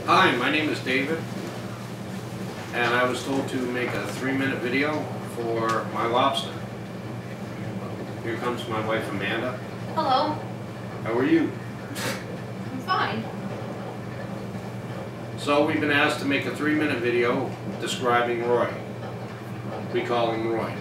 Hi, my name is David, and I was told to make a 3-minute video for my lobster. Here comes my wife Amanda. Hello. How are you? I'm fine. So we've been asked to make a 3-minute video describing Roy. We call him Roy.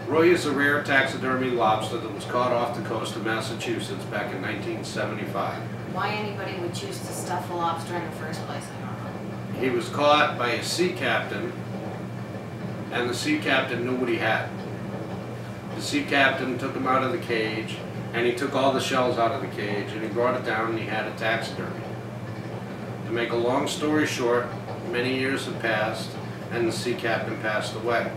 Roy is a rare taxidermy lobster that was caught off the coast of Massachusetts back in 1975. Why anybody would choose to stuff a lobster in the first place, I don't know. He was caught by a sea captain, and the sea captain knew what he had. The sea captain took him out of the cage, and he took all the shells out of the cage, and he brought it down and he had a taxidermy. To make a long story short, many years have passed, and the sea captain passed away.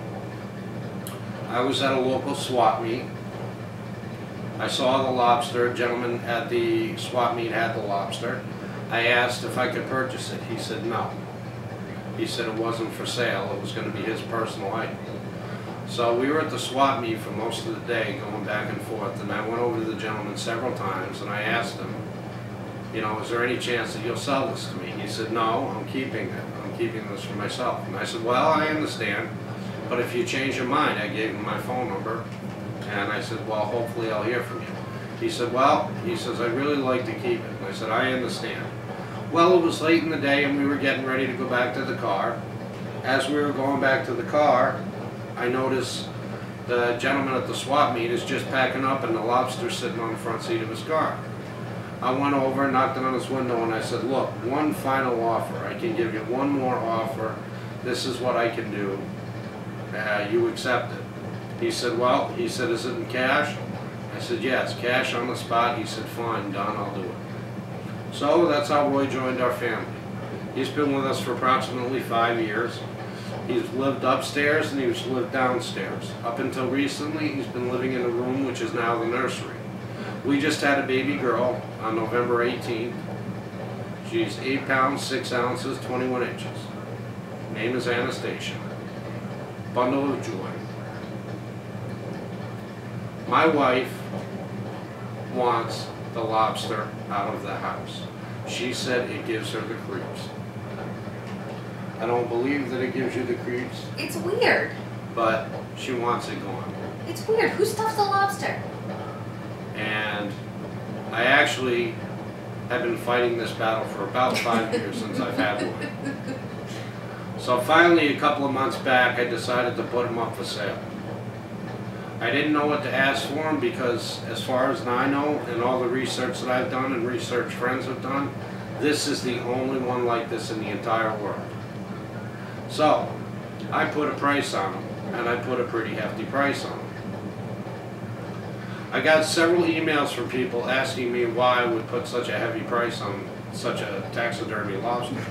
I was at a local swap meet. I saw the lobster. A gentleman at the swap meet had the lobster. I asked if I could purchase it. He said no. He said it wasn't for sale. It was going to be his personal item. So we were at the swap meet for most of the day, going back and forth, and I went over to the gentleman several times and I asked him, you know, is there any chance that you'll sell this to me? He said, no, I'm keeping it. I'm keeping this for myself. And I said, well, I understand, but if you change your mind, I gave him my phone number. And I said, well, hopefully I'll hear from you. He said, well, he says, I'd really like to keep it. And I said, I understand. Well, it was late in the day and we were getting ready to go back to the car. As we were going back to the car, I noticed the gentleman at the swap meet is just packing up and the lobster's sitting on the front seat of his car. I went over and knocked on his window and I said, look, one final offer. I can give you one more offer. This is what I can do. You accept it. He said, well, he said, is it in cash? I said, yes, cash on the spot. He said, fine, done, I'll do it. So that's how Roy joined our family. He's been with us for approximately 5 years. He's lived upstairs and he's lived downstairs. Up until recently, he's been living in a room which is now the nursery. We just had a baby girl on November 18th. She's 8 pounds, 6 ounces, 21 inches. Name is Anastasia. Bundle of joy. My wife wants the lobster out of the house. She said it gives her the creeps. I don't believe that it gives you the creeps. It's weird. But she wants it gone. It's weird. Who stuffs a lobster? And I actually have been fighting this battle for about 5 years since I've had one. So finally, a couple of months back, I decided to put him up for sale. I didn't know what to ask for him because, as far as I know, and all the research that I've done and research friends have done, this is the only one like this in the entire world. So, I put a price on him, and I put a pretty hefty price on him. I got several emails from people asking me why I would put such a heavy price on such a taxidermy lobster.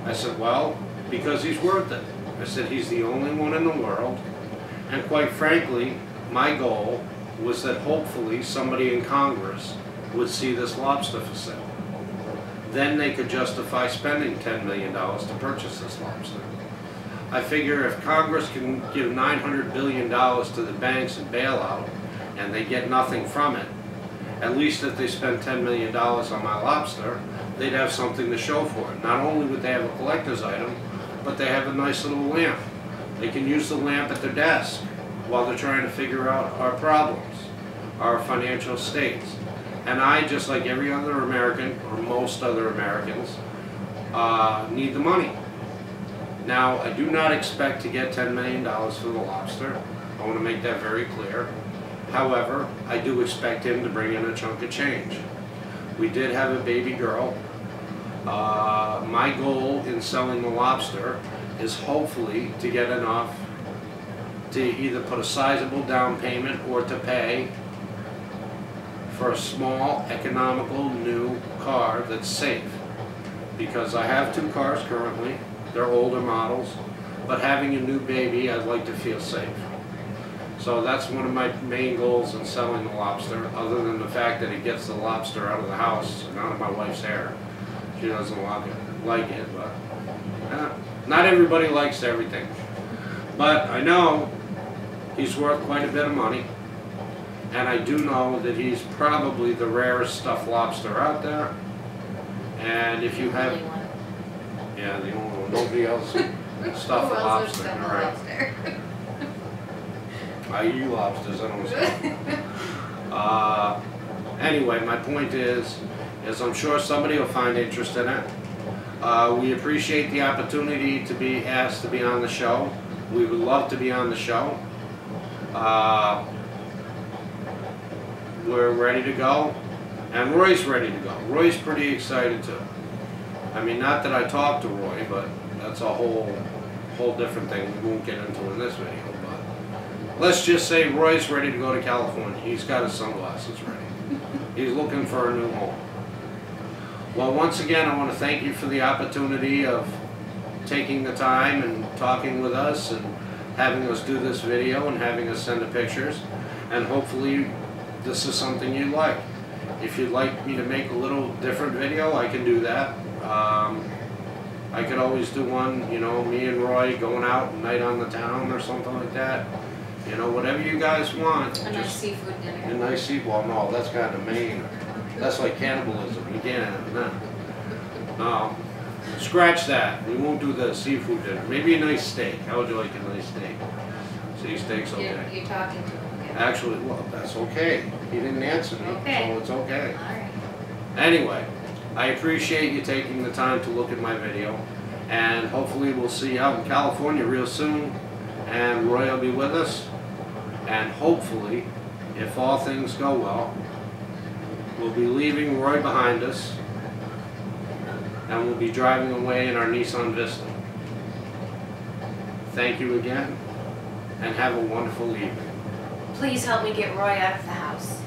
I said, well, because he's worth it. I said, he's the only one in the world. And quite frankly, my goal was that hopefully somebody in Congress would see this lobster for sale. Then they could justify spending $10 million to purchase this lobster. I figure if Congress can give $900 billion to the banks and bailout, and they get nothing from it, at least if they spend $10 million on my lobster, they'd have something to show for it. Not only would they have a collector's item, but they have a nice little lamp. They can use the lamp at their desk while they're trying to figure out our problems, our financial states. And I, just like every other American, or most other Americans, need the money. Now, I do not expect to get $10 million for the lobster. I want to make that very clear. However, I do expect him to bring in a chunk of change. We did have a baby girl. My goal in selling the lobster is hopefully to get enough to either put a sizable down payment or to pay for a small, economical, new car that's safe. Because I have 2 cars currently, they're older models, but having a new baby, I'd like to feel safe. So that's one of my main goals in selling the lobster, other than the fact that it gets the lobster out of the house and out of my wife's hair. She doesn't like it, but not everybody likes everything. But I know he's worth quite a bit of money, and I do know that he's probably the rarest stuffed lobster out there. And if you have, Yeah, the only one. Nobody else stuff Who a else would lobster. stuff a Right. lobster? I eat lobsters, I don't stuff. Anyway, my point is I'm sure somebody will find interest in it. We appreciate the opportunity to be asked to be on the show. We would love to be on the show. We're ready to go, and Roy's ready to go. Roy's pretty excited too. I mean, not that I talked to Roy, but that's a whole different thing we won't get into in this video. But let's just say Roy's ready to go to California. He's got his sunglasses ready. He's looking for a new home. Well, once again, I want to thank you for the opportunity of taking the time and talking with us and having us do this video and having us send the pictures. And hopefully this is something you like. If you'd like me to make a little different video, I can do that. I could always do one, you know, me and Roy going out at night on the town or something like that. You know, whatever you guys want. A nice seafood dinner. A nice seafood, well, no, that's kind of mean. That's like cannibalism, you can't have that. No, scratch that, we won't do the seafood dinner. Maybe a nice steak, how would you like a nice steak? See, steak's okay. You're talking to him again. Actually, well, that's okay. He didn't answer me, Okay. so it's okay. Alright. Anyway, I appreciate you taking the time to look at my video, and hopefully we'll see you out in California real soon, and Roy will be with us, and hopefully, if all things go well, we'll be leaving Roy behind us, and we'll be driving away in our Nissan Vista. Thank you again, and have a wonderful evening. Please help me get Roy out of the house.